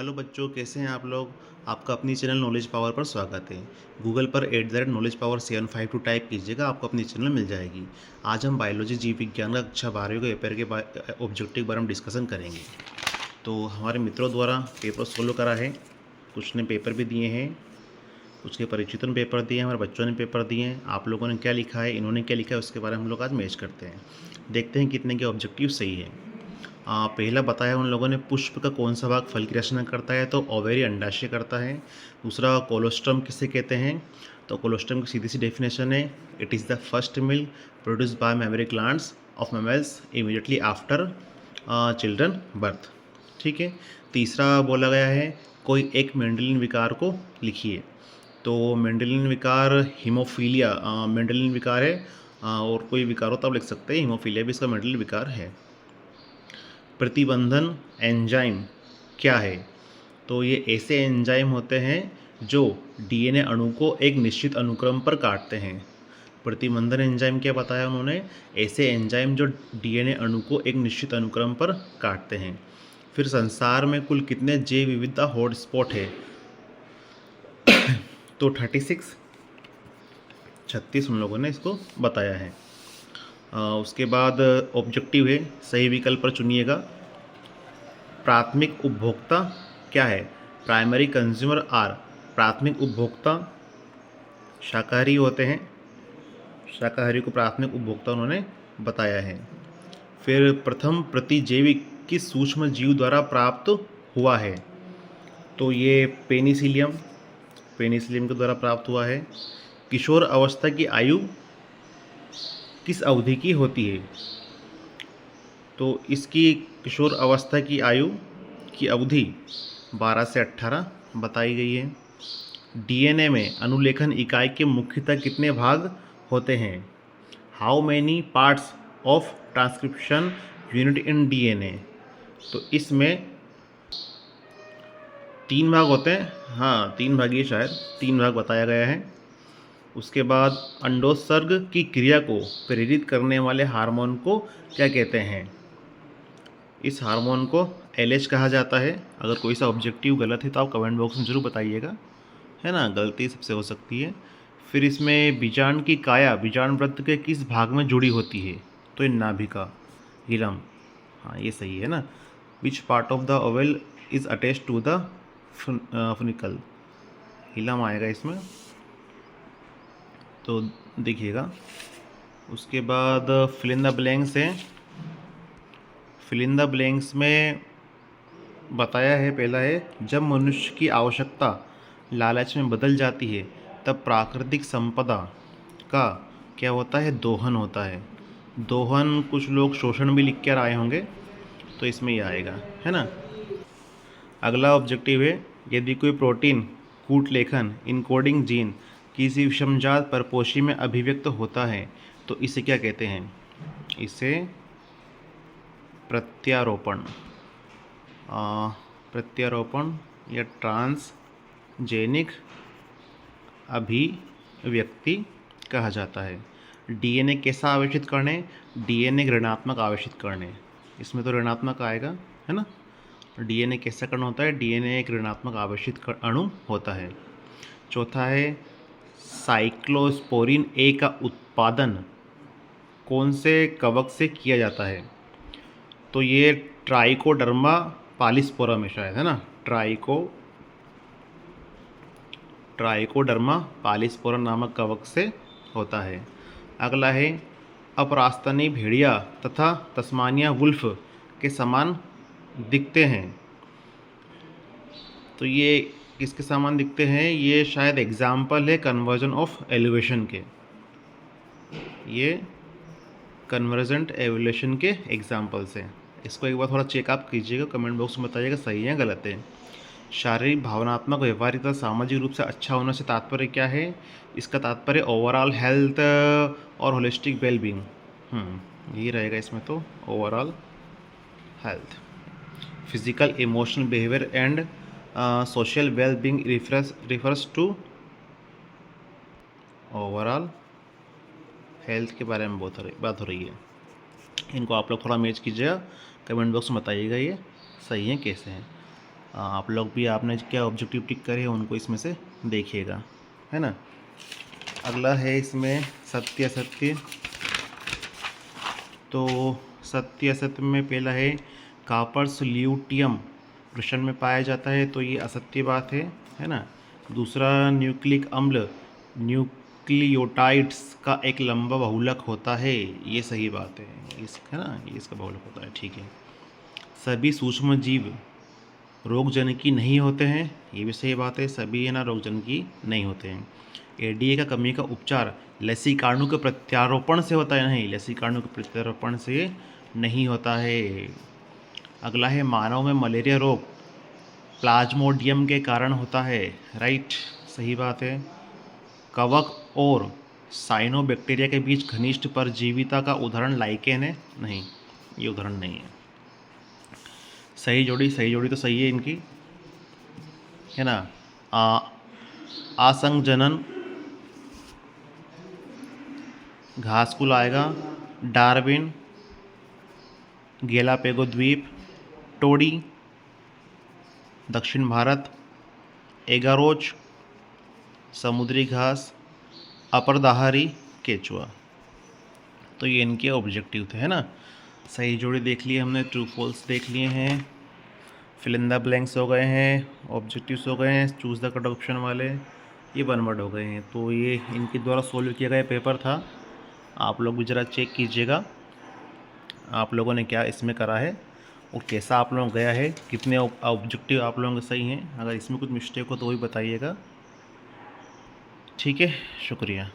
Hello बच्चों, कैसे हैं आप लोग। आपका अपनी चैनल नॉलेज पावर पर स्वागत है। गूगल पर @knowledge power 752 टाइप कीजिएगा, आपको अपनी चैनल मिल जाएगी। आज हम बायोलॉजी जीव विज्ञान का कक्षा 12वीं के पेपर के ऑब्जेक्टिव के बारे में डिस्कशन करेंगे। तो हमारे मित्रों द्वारा पेपर सोल्व करा है, कुछ ने पेपर भी दिए हैं, कुछ के परिचितों ने पेपर दिए हैं, हमारे बच्चों ने पेपर दिए हैं। आप लोगों ने क्या लिखा है, इन्होंने क्या लिखा है, उसके बारे में हम लोग आज मैच करते हैं। देखते हैं कितने के ऑब्जेक्टिव सही है। पहला बताया उन लोगों ने, पुष्प का कौन सा भाग फल की रचना करता है, तो ओवेरी अंडाशय करता है। दूसरा, कोलोस्ट्रम किसे कहते हैं, तो कोलोस्ट्रम की सीधी सी डेफिनेशन है, it is the first milk produce by mammary glands of mammals immediately after children birth. ठीक है। तीसरा बोला गया है, कोई एक मेंडेलियन विकार को लिखिए। तो मेंडेलियन विकार हीमोफीलिया मेंडेलियन विकार है, और कोई विकार हो तब लिख सकते हैं, हीमोफीलिया भी इसका मेंडेलियन विकार है। प्रतिबंधन एंजाइम क्या है, तो ये ऐसे एंजाइम होते हैं जो डीएनए अणु को एक निश्चित अनुक्रम पर काटते हैं। प्रतिबंधन एंजाइम क्या बताया उन्होंने, ऐसे एंजाइम जो डीएनए अणु को एक निश्चित अनुक्रम पर काटते हैं। फिर संसार में कुल कितने जैव विविधता हॉटस्पॉट है, तो 36 उन लोगों ने इसको बताया है। उसके बाद ऑब्जेक्टिव है, सही विकल्प पर चुनिएगा। प्राथमिक उपभोक्ता क्या है, प्राइमरी कंज्यूमर आर, प्राथमिक उपभोक्ता शाकाहारी होते हैं, शाकाहारी को प्राथमिक उपभोक्ता उन्होंने बताया है। फिर प्रथम प्रतिजैविक किस सूक्ष्म जीव द्वारा प्राप्त हुआ है, तो ये पेनिसिलियम के द्वारा प्राप्त हुआ है। किशोर अवस्था की आयु किस अवधि की होती है, तो इसकी किशोर अवस्था की आयु की अवधि 12 से 18 बताई गई है। डीएनए में अनुलेखन इकाई के मुख्यतः कितने भाग होते हैं, how many parts of transcription unit in DNA, तो इसमें 3 भाग होते हैं। हाँ, 3 भाग, ये शायद 3 भाग बताया गया है। उसके बाद अंडोत्सर्ग की क्रिया को प्रेरित करने वाले हार्मोन को क्या कहते हैं, इस हार्मोन को एलएच कहा जाता है। अगर कोई सा ऑब्जेक्टिव गलत है तो आप कमेंट बॉक्स में ज़रूर बताइएगा, है ना, गलती सबसे हो सकती है। फिर इसमें बीजांड की काया बीजांड वृत्त के किस भाग में जुड़ी होती है, तो ये नाभिका हिलम, हाँ ये सही है ना। Which part of the ovule is attach to the funicle, hilum आएगा इसमें, तो देखिएगा। उसके बाद फिल इन द ब्लैंक्स है। फिल इन द ब्लैंक्स में बताया है, पहला है, जब मनुष्य की आवश्यकता लालच में बदल जाती है तब प्राकृतिक संपदा का क्या होता है, दोहन होता है। दोहन कुछ लोग शोषण भी लिख कर आए होंगे, तो इसमें ये आएगा, है ना। अगला ऑब्जेक्टिव है, यदि कोई प्रोटीन कूट लेखन इनकोडिंग जीन किसी विषमजात परपोषी में अभिव्यक्त होता है तो इसे क्या कहते हैं, इसे प्रत्यारोपण प्रत्यारोपण या ट्रांसजेनिक अभिव्यक्ति कहा जाता है। डीएनए कैसा आवेशित करने, डीएनए ऋणात्मक आवेशित करने, इसमें तो ऋणात्मक आएगा, है ना। डीएनए कैसा कण होता है, डीएनए एक ऋणात्मक आवेशित अणु होता है। चौथा है, साइक्लोस्पोरिन ए का उत्पादन कौन से कवक से किया जाता है, तो ये ट्राइकोडर्मा पालिस्पोरम है शायद, है ना, ट्राइकोडर्मा पालिस्पोरम नामक कवक से होता है। अगला है, अपरास्तनी भेड़िया तथा तस्मानिया वुल्फ के समान दिखते हैं, तो ये किसके समान दिखते हैं, ये शायद एग्जाम्पल है कन्वर्जन ऑफ एलिवेशन के, ये कन्वर्जेंट एवोल्यूशन के एग्जाम्पल्स हैं। इसको एक बार थोड़ा चेकअप कीजिएगा, कमेंट बॉक्स में बताइएगा सही है गलत है। शारीरिक भावनात्मक व्यवहारिक तथा सामाजिक रूप से अच्छा होने से तात्पर्य क्या है, इसका तात्पर्य ओवरऑल हेल्थ और होलिस्टिक वेलबींग, यही रहेगा इसमें, तो overall health. Physical emotional behaviour and social wellbeing refers to overall health के बारे में बात हो रही है। इनको आप लोग थोड़ा मैच कीजिएगा, कमेंट बॉक्स में बताइएगा ये सही है कैसे हैं। आप लोग भी आपने क्या ऑब्जेक्टिव टिक करे हैं उनको इसमें से देखिएगा, है ना। अगला है इसमें सत्य असत्य। तो सत्य असत्य में पहला है कॉपर्स ल्यूटियम प्रश्न में पाया जाता है, तो ये असत्य बात है ना। दूसरा न्यूक्लिक अम्ल न्यूक्लियोटाइड्स का एक लंबा बहुलक होता है, ये सही बात है, है ना, ये इसका बहुलक होता है, ठीक है। सभी सूक्ष्म जीव रोगजनकी नहीं होते हैं, ये भी सही बात है, सभी है ना रोगजनकी नहीं होते हैं। एडीए का कमी का उपचार लसीकाणु के प्रत्यारोपण से होता है, नहीं, लसीकाणु के प्रत्यारोपण से नहीं होता है। अगला है मानव में मलेरिया रोग प्लाज्मोडियम के कारण होता है, राइट, सही बात है। कवक और साइनोबैक्टीरिया के बीच घनिष्ठ परजीविता का उदाहरण लाइकेन है, नहीं, ये उदाहरण नहीं है। सही जोड़ी तो सही है इनकी, है ना। आसंजनन घासकुल आएगा, डार्विन गेलापेगो द्वीप, टोडी दक्षिण भारत, एगारोच समुद्री घास, अपरदाहारी केचुआ। तो ये इनके ऑब्जेक्टिव थे, है ना। सही जोड़ी देख लिए हमने, ट्रू फॉल्स देख लिए हैं, फिल इन द ब्लैंक्स हो गए हैं, ऑब्जेक्टिव्स हो गए हैं, चूज़ द कट ऑप्शन वाले, ये वन वर्ड हो गए हैं। तो ये इनके द्वारा सॉल्व किया गया पेपर था, आप लोग भी ज़रा चेक कीजिएगा आप लोगों ने क्या इसमें करा है और कैसा आप लोगों को गया है, कितने ऑब्जेक्टिव आप लोगों के सही हैं। अगर इसमें कुछ मिस्टेक हो तो वही बताइएगा, ठीक है, शुक्रिया।